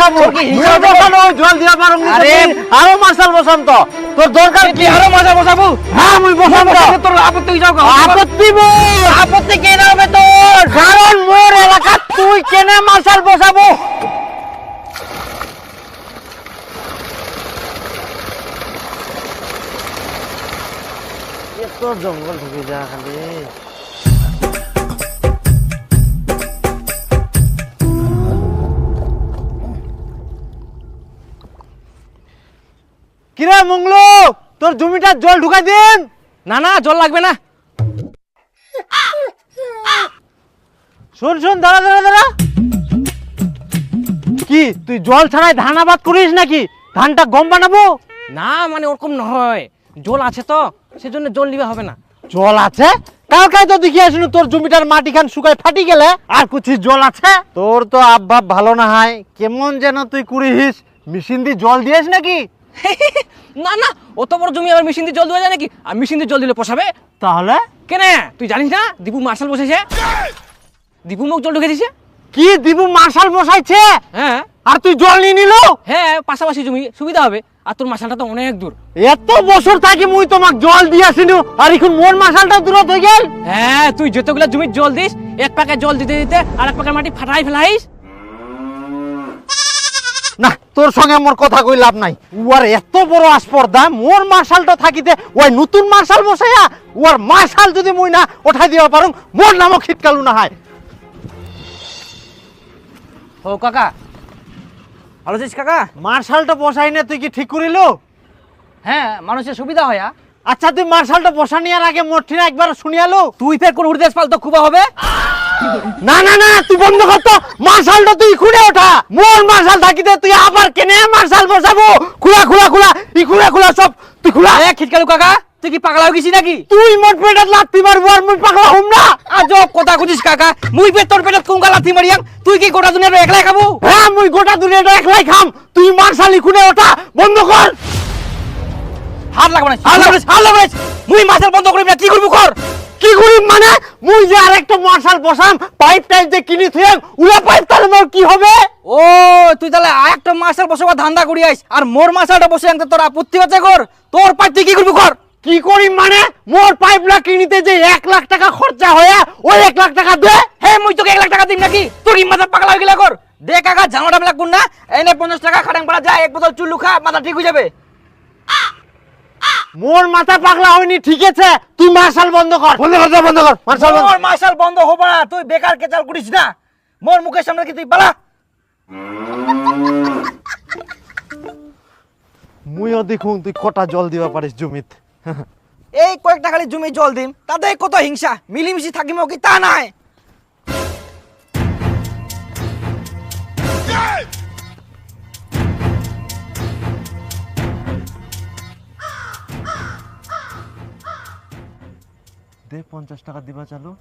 বসাবো মই বসানো জল দিয়া পারুম নি আরে আরো মার্শাল বসাম তো তোর দরকার কি আরো মজা বসাবো হ্যাঁ মই বসাম তো তোর আপত্তি যাও আপত্তি মোর আপত্তি কেন হবে তোর কারণ মোর এলাকা তুই কেনে মার্শাল বসাবো এত জঙ্গল ঢুকে যা খালি কিরে মঙ্গলু তোর জমিটা জল ঢুকাই দিন না না জল লাগবে না শোন শোন দাঁড়া দাঁড়া দাঁড়া কি তুই জল ছাড়াই ধান আবাদ করিস নাকি ধানটা গম বানাবো না মানে ওরকম নয় জল আছে তো সেজন্য জল নিবে হবে না জল আছে কালকাই তো দেখি আসুন তোর জমিটার মাটি খান শুকায় ফাটি গেলে আর কুছি জল আছে তোর তো আবভাব ভালো না হয় কেমন যেন তুই কুড়িস মেশিন দিয়ে জল দিয়েছ নাকি না না অত বড় জমি আবার মেশিন দিয়ে জল দেওয়া যায় নাকি আর মেশিন দিয়ে জল দিলে পোষাবে তাহলে কেনে তুই জানিস না দীপু মার্শাল বসেছে দীপু মুখ জল ঢুকে দিছে কি দিবু মার্শাল বসাইছে হ্যাঁ আর তুই জল নিয়ে নিল হ্যাঁ পাশাপাশি জমি সুবিধা হবে আর তোর মার্শালটা তো অনেক দূর এত বছর থাকি মুই তোমাক জল দিয়াছিনু আর এখন মোর মার্শালটা দূরত হয়ে গেল হ্যাঁ তুই যতগুলা জমির জল দিস এক পাকে জল দিতে দিতে আর এক পাকের মাটি ফাটাই ফেলাইস না তোর সঙ্গে মোর কথা কই লাভ নাই উয়ার এত বড় আসপর্দা মোর মার্শালটা থাকিতে ওই নতুন মার্শাল বসাইয়া উয়ার মার্শাল যদি মুই না উঠাই দিবা পারুম মোর নামও খিটকালু না হয় ও কাকা ভালো আছিস কাকা মার্শালটা বসাই না তুই কি ঠিক করিলু হ্যাঁ মানুষের সুবিধা হয় আচ্ছা তুই মার্শালটা বসানিয়ার আগে মোর ঠিনা একবার শুনিয়ালু তুই ফের কোন উড়দেশ পাল তো খুবা হবে না না না তুই বন্ধ কর তো মার্শালটা তুই খুলে ওঠা মোর মার্শাল থাকিতে তুই আবার কেনে মার্শাল বসাবো খুলা খুলা খুলা ই খুলা খুলা সব তুই খুলা এ খিটকালু কাকা তুই কি পাগলা হয়ে গেছিস নাকি তুই মোট পেটাত লাত্তি মারবো আর মুই পাগলা হম না আজব কথা কইছিস কাকা মুই পেট তোর পেটত কুঙ্গা লাথি মারিয়াম তুই কি গোটা দুনিয়াটা একলাই খাবো হ্যাঁ মুই গোটা দুনিয়াটা একলাই খাম তুই মার্শালি খুলে ওঠা বন্ধ কর হাত লাগবে না হাত লাগবে মুই মাছের বন্ধ করিব না কি করবো কর কি করি মানে মুই যে আরেকটা মার্শাল বসাম পাইপ টাইপ যে কিনি থুয়াম উলা পাইপ তাহলে মোর কি হবে ও তুই তাহলে আরেকটা মাছের বসে ধান্দা করি আইস আর মোর মাছাটা বসে আনতে তোর আপত্তি হচ্ছে কর তোর পাইপ তুই কি করবি কর কি করি মানে মোর পাইপলা কিনিতে যে 1 লাখ টাকা খরচা হয়া ওই 1 লাখ টাকা দে হে মুই তোকে 1 লাখ টাকা দিম নাকি তোর কি মাথা পাগলা হয়ে গেলা কর দে কাকা ঝামেলা লাগবো না এনে 50 টাকা খাটাং পাড়া যায় এক বোতল চুল্লু খা মাথা ঠিক হয়ে যাবে মোর মাথা পাগলা হয়নি ঠিক আছে তুই মার্শাল বন্ধ কর বন্ধ কর মার্শাল বন্ধ মোর মার্শাল বন্ধ হবে না তুই বেকার কেচাল করিস না মোর মুখের সামনে কি তুই পালা মুইও দেখুন তুই কটা জল দিবা পারিস জমিত এই কয়েকটা খালি জমি জল দিম তাতে কত হিংসা মিলিমিশি থাকিম কি তা নাই দে 50 টাকা দিবা চালু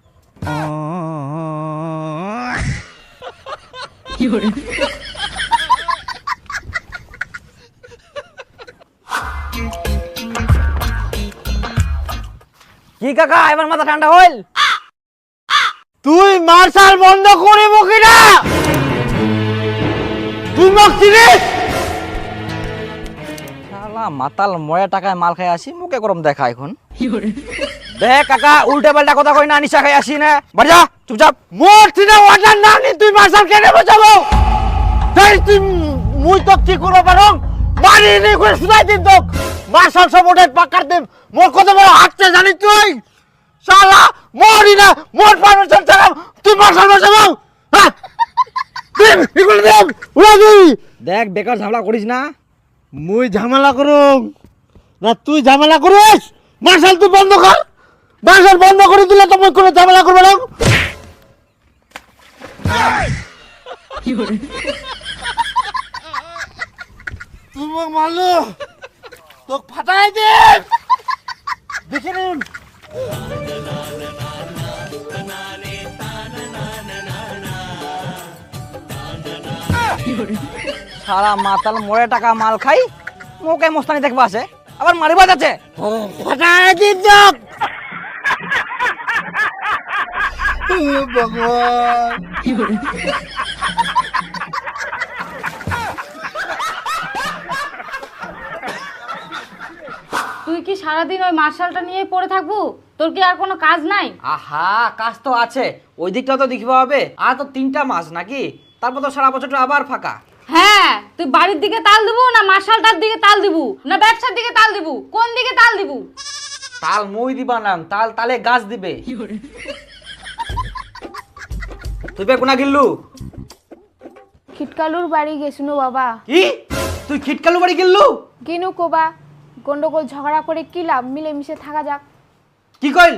কি কাকা এবার মাথা ঠান্ডা হইল তুই মার্শাল বন্ধ করিব কিনা তুই মোক চিনিস শালা মাতাল ময়া টাকায় মাল খাই আসি মুখে গরম দেখা এখন দেখ কাকা উল্টে পাল্টা কথা কই না নিশা খাই আসি না বাড়ি যা চুপচাপ মোর চিনা ওয়াটার না নি তুই মার্শাল কেনে বসাবো তাই তুই মুই তো কি করব পারং মারি নি করে সুদাই দিন তো মার্শাল সব ওঠে পাকার দিন মোর কত বড় হাতছে জানিস তুই শালা মরি না মোর পারমিশন ছাড়া তুই মার্শাল বসাবো হ্যাঁ দিন এগুলো দেখ উড়া তুই দেখ বেকার ঝামেলা করিস না মুই ঝামেলা করুম না তুই ঝামেলা করিস মার্শাল তুই বন্ধ কর মার্শাল বন্ধ করে দিলে তো মুই কোনো ঝামেলা করব না তুই মোক মারলো তোক ফাটাই দে দেখে নিন সারা মাতাল মরে টাকা মাল খাই মুখে মস্তানি দেখবা আছে আবার মারিবা যাচ্ছে ফাটাই দিন তোক ভগবান সারাদিন ওই মার্শালটা নিয়ে পড়ে থাকবো? তোর কি আর কোনো কাজ নাই? আহা, কাজ তো আছে, ওই দিকটা তো দেখিবা হবে। আর তো 3টা মাস নাকি, তারপর তো সারা বছরটা আবার ফাঁকা। হ্যাঁ, তুই বাড়ির দিকে তাল দিব না মার্শালটার দিকে তাল দিব না ব্যবসার দিকে তাল দিব? কোন দিকে তাল দিব? তাল মই দিবা না, তাল তালে গাছ দিবে। তুই বে কোনা গিল্লু? খিটকালুর বাড়ি গেছিনু বাবা। কি তুই খিটকালু বাড়ি গিল্লু? কিনু কোবা, গন্ডগোল ঝগড়া করে কি লাভ, মিলেমিশে থাকা যাক। কি কইল?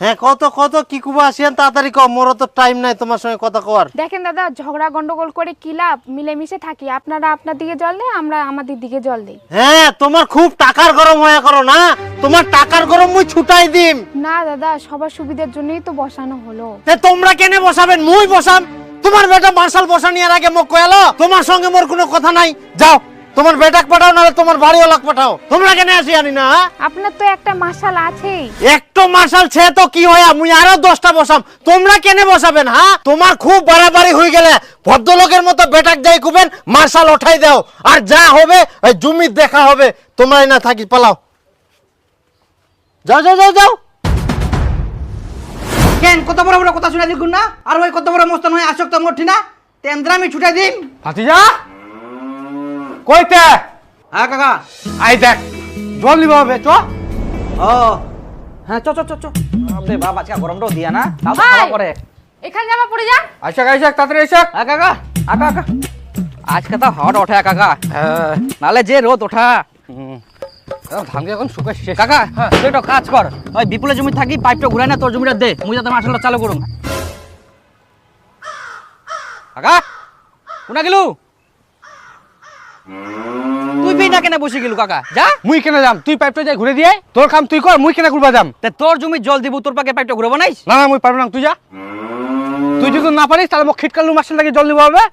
হ্যাঁ কত কত কি কুবা আসিয়ান তাড়াতাড়ি কম, মোর তো টাইম নাই তোমার সঙ্গে কথা কর। দেখেন দাদা, ঝগড়া গন্ডগোল করে কি লাভ, মিলেমিশে থাকি। আপনারা আপনার দিকে জল দেয়, আমরা আমাদের দিকে জল দিই। হ্যাঁ তোমার খুব টাকার গরম হয়ে করো না, তোমার টাকার গরম মুই ছুটাই দিম। না দাদা, সবার সুবিধার জন্যই তো বসানো হলো। তে তোমরা কেনে বসাবেন, মুই বসাম? তোমার বেটা মার্শাল বসানিয়ার আগে মোক কয়ালো তোমার সঙ্গে মোর কোনো কথা নাই, যাও তোমার বেটাক পাঠাও না তোমার বাড়িওয়ালাক পাঠাও, তোমরা কেনে আসি আনি না? আপনার তো একটা মার্শাল আছেই। একটো মার্শাল ছে তো কি হয়, মুই আরো 10টা বসাম, তোমরা কেনে বসাবেন? হ্যাঁ তোমার খুব বাড়াবাড়ি হয়ে গেলে ভদ্রলোকের মতো বেটাক যাই কুবেন মার্শাল ওঠাই দাও, আর যা হবে ওই জমি দেখা হবে, তোমরাই না থাকি পালাও, যাও যাও যাও যাও। কেন কত বড় বড় কথা শুনে দিগুন না? আর ওই কত বড় মস্তান হয়ে আসক্ত মঠি না, তেন্দ্রা আমি ছুটাই দিম। ভাতিজা কইতে? হ্যাঁ কাকা। আই দেখ জল নিবা হবে, চ। ও হ্যাঁ, চ চ চ চ। আরে বাবা, আজকে গরমটাও দিয়া না, তাও তো ভাই! খাওয়া পরে। এখানে জামা পড়ে যা। আইসা আইসা তাড়াতাড়ি আইসা। হ্যাঁ কাকা, আকা আকা। আজকে তো হাওয়াটা ওঠে কাকা, হ্যাঁ নালে যে রোদ ওঠা। ধান এখন শুকাই শেষ। কাকা তুই একটা কাজ কর, ওই বিপুলের জমি থাকি পাইপটা ঘুরাই না, তোর জমিটা দে, মুই যাতে মার্শালটা চালু করুম। কাকা কোনা গেলু? তুই পেই না কেনে বসে গেলু কাকা? যা। মুই কেনে যাম, তুই পাইপটা যাই ঘুরে দিয়ে, তোর কাম তুই কর, মুই কেনে ঘুরবা যাম? তে তোর জমি জল দিব, তোর পাকে পাইপটা ঘুরাবো নাইস? না না মুই পারবো না, তুই যা। তুই যদি না পারিস তাহলে মোক খিটকালু মার্শাল লাগে জল নিবা হবে।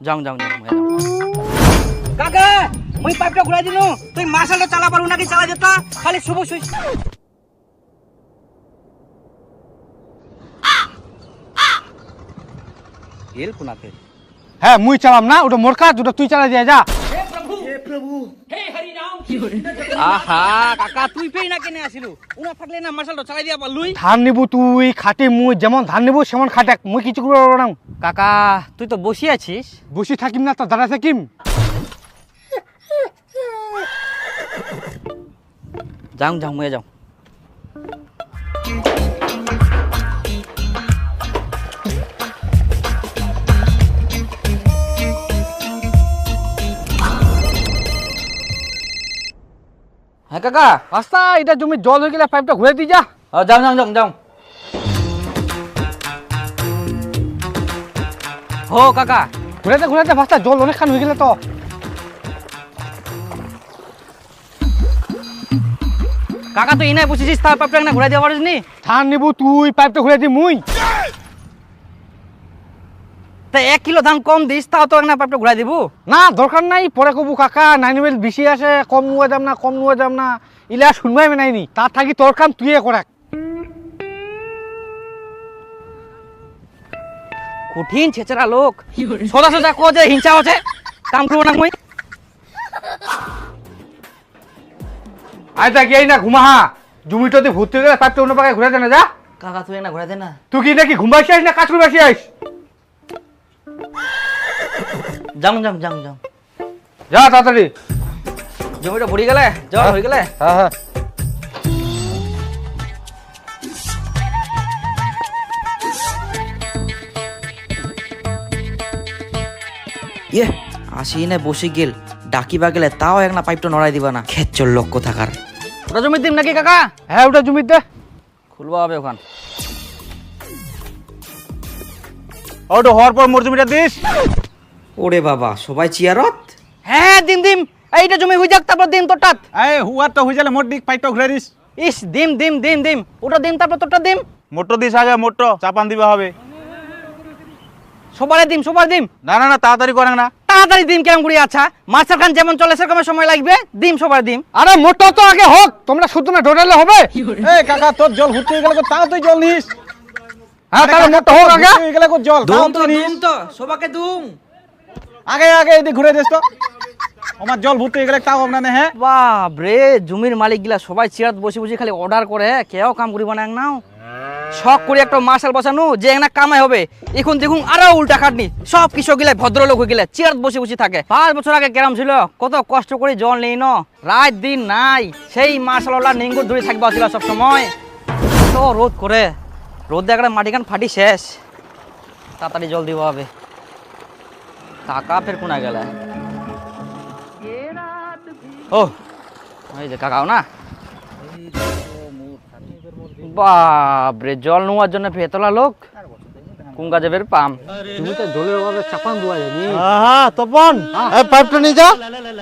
যাও যাও যাও কাকা, মুই পাইপটা ঘুরাই দিনু, তুই মার্শালটা চালা পারু নাকি চালা যেতা, খালি শুভ সুই। এল কোনাতে? হ্যাঁ মুই চালাম না, ওটা মোর কাজ, ওটা তুই চালা দিয়ে যা। আহা কাকা, তুই পেই না কেনে আসিলু? উনা থাকলে না মার্শালটা চালাই দিয়া পারলুই। ধান নিবু তুই, খাটি মুই যেমন ধান নিবু সেমন খাটাক, মুই কিছু করবো পারবো না। কাকা তুই তো বসি আছিস। বসে থাকিম না তো দাঁড়া থাকিম। যাও যাও মুয়ে যাও। হ্যাঁ কাকা। রাস্তা এটা জমি জল হয়ে গেলে পাইপটা ঘুরে দিয়ে যা। যাও যাও যাও যাও। হো কাকা। ঘুরাতে ঘুরাতে রাস্তা জল অনেকখান হয়ে গেলে তো। কাকা তুই এনে বসেছিস, তার পাইপটা না ঘুরাই দেওয়া পারিস নি? ধান নিবু তুই, পাইপটা ঘুরে দি মুই। তা 1 কিলো ধান কম দিস, তাও তো না পাইপটা ঘুরাই দিব। না দরকার নাই, পরে কবু কাকা নাইনিবেল বেশি আসে, কম নুয়া যাম না, কম নুয়া যাম না, ইলা শুনবাই নাইনি, তার থাকি তোর কাম তুই করাক। কঠিন ছেচরা লোক, সোজা সোজা কো যে হিংসা আছে, কাম করবো না মুই। আয় তা গিয়ে না ঘুমাহা, জমিটাতে ভর্তি হয়ে গেলে পাইপটা অন্য পাকায় ঘুরে দে না যা। কাকা তুই না ঘুরাই দে না। তুই কি নাকি ঘুমাইছি আইস না কাজ করে আসি আইস? যাও যাও যাও যাও। যা তাড়াতাড়ি। জমিটা ভরি গেলে, জল হয়ে গেলে। হ্যাঁ হ্যাঁ। ইয়ে আসি না বসে গেল, ডাকিবা গেলে তাও এক না পাইপটা নড়াই দিবা না, খেচ্চর লক্ষ থাকার। ওটা জমির দিম নাকি কাকা? হ্যাঁ ওটা জমির দে। খুলবা হবে ওখান। ওটা হওয়ার পর মোর জমিটা দিস। ওরে বাবা, সবাই চিয়ারত। হ্যাঁ দিম দিম, এইটা জমি হই যাক তারপর দিম তোরটাত। এই হুয়ার তো হয়ে গেলে মোট দিক পাইপটা ঘুরে দিস। ইস দিম দিম দিম দিম, ওটা দিম তারপর তোরটা দিম। মোটর দিস আগে, মোটর চাপান দিবা হবে। সবারে দিম সবার দিম। না না না, তাড়াতাড়ি করেন না। তাড়াতাড়ি দিম কেমন করি? আচ্ছা মাস্টার খান যেমন চলে সেরকম সময় লাগবে, দিম সবার দিম। আরে মোটর তো আগে হোক, তোমরা শুধু না ডোডালে হবে। এই কাকা, তোর জল ঘুরতে গেলে তাও তুই জল নিস। হ্যাঁ তাহলে মোটর হোক আগে। হয়ে গেলে জল তাও দুম তো তুই নিস। দুম তো সবাকে দুম। আগে আগে এদিকে ঘুরে যাস তো আমার জল ভর্তি হয়ে গেলে তাও আপনার হ্যাঁ বাপ রে জমির মালিক গিলা সবাই চেয়ার বসে বসে খালি অর্ডার করে কেউ কাম করিব না নাও শখ করে একটা মার্শাল বসানো যে না কামাই হবে এখন দেখুন আরো উল্টা খাটনি সব কৃষক গিলা ভদ্রলোক হয়ে গেলে চেয়ার বসে বসে থাকে 5 বছর আগে কেরাম ছিল কত কষ্ট করে জল নেই ন রাত দিন নাই সেই মার্শাল নিঙ্গুর ধরে থাকবা ছিল সব সময় তো রোদ করে রোদ দেখলে মাটি কান ফাটি শেষ তাড়াতাড়ি জল দিব হবে কাকা ফের কোনা গেলে ও এই যে কাকাও না বাপরে জল নেওয়ার জন্য ভেতলা লোক কোন কাজে বের পাম তুমি তো জলের অভাবে চাপান দেওয়া যায়নি হ্যাঁ তপন এই পাইপটা নিয়ে যা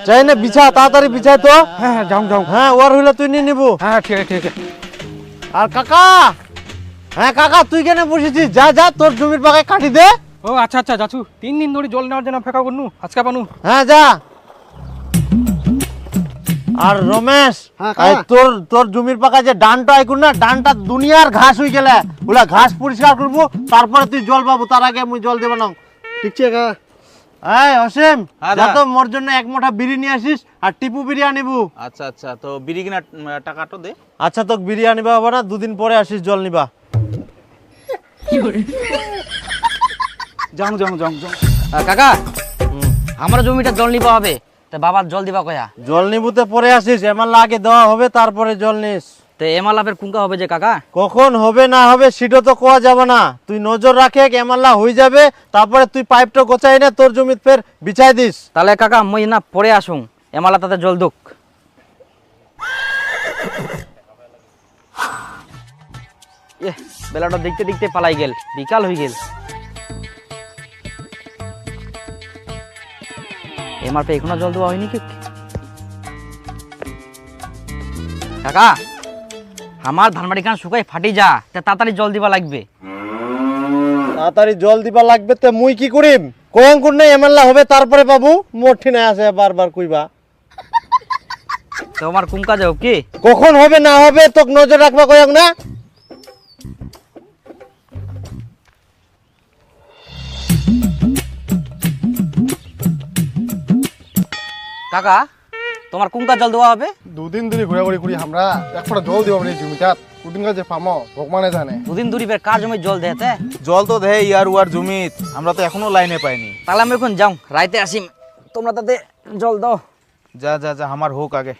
চাই না বিছা তাড়াতাড়ি বিছাই তো হ্যাঁ যাও যাও হ্যাঁ ওর হইলে তুই নিয়ে নিবো হ্যাঁ ঠিক আছে ঠিক আছে আর কাকা হ্যাঁ কাকা তুই কেন বসেছিস যা যা তোর জমির বাগায় কাটি দে ও আচ্ছা আচ্ছা যাচ্ছু 3 দিন ধরে জল নেওয়ার জন্য অপেক্ষা করনু আজকে পানু হ্যাঁ যা আর রমেশ এই তোর জমির পাকা যে ডানটা আইকুন না ডানটা দুনিয়ার ঘাস হয়ে গেলে ওলা ঘাস পরিষ্কার করবো তারপরে তুই জল পাবো তার আগে আমি জল দেব না ঠিক আছে কাকা এই অসীম যা তো মোর জন্য এক মুঠা বিড়ি নিয়ে আসিস আর টিপু বিরিয়ানি নিবু আচ্ছা আচ্ছা তো বিড়ি কিনা টাকাটা দে আচ্ছা তোকে বিরিয়ানি নিবা হবে না দুদিন পরে আসিস জল নিবা যাও যাও যাও যাও কাকা আমার জমিটা জল নিবা হবে তা বাবার জল দিবা কয়া জল নিবুতে পরে আসিস এমন লাগে দেওয়া হবে তারপরে জল নিস তো এমালাপের কুঙ্কা হবে যে কাকা কখন হবে না হবে সেটা তো কোয়া যাবে না তুই নজর রাখে এমাল্লা হয়ে যাবে তারপরে তুই পাইপটা গোছাই না তোর জমিতে ফের বিছাই দিস তাহলে কাকা মই না পরে আসুন এমালা তাতে জল দুক বেলাটা দেখতে দেখতে পালাই গেল বিকাল হয়ে গেল এমার পে এখনো জল দেওয়া হয়নি কি কাকা আমার ধানবাড়ি কান শুকাই ফাটি যা তা তাড়াতাড়ি জল দিবা লাগবে তাড়াতাড়ি জল দিবা লাগবে তে মুই কি করিম কয়ং কোন নাই এমাল্লা হবে তারপরে বাবু মোটি না আছে বারবার কইবা তো আমার কুঙ্কা যাও কি কখন হবে না হবে তোকে নজর রাখবা কয়ং না কাকা তোমার কুঙ্কা জল দেওয়া হবে দুদিন ধরে ঘোরাঘুরি করি আমরা একটা জল দিব এই জমিটাত কুদিন কাজে পামো ভগবানে জানে দুদিন দূরি বের কার জমি জল দেতে জল তো দেয় ইয়ার উয়ার জমিত আমরা তো এখনো লাইনে পাইনি তাহলে আমি এখন যাও রাইতে আসিম তোমরা তাতে জল দাও যা যা যা আমার হোক আগে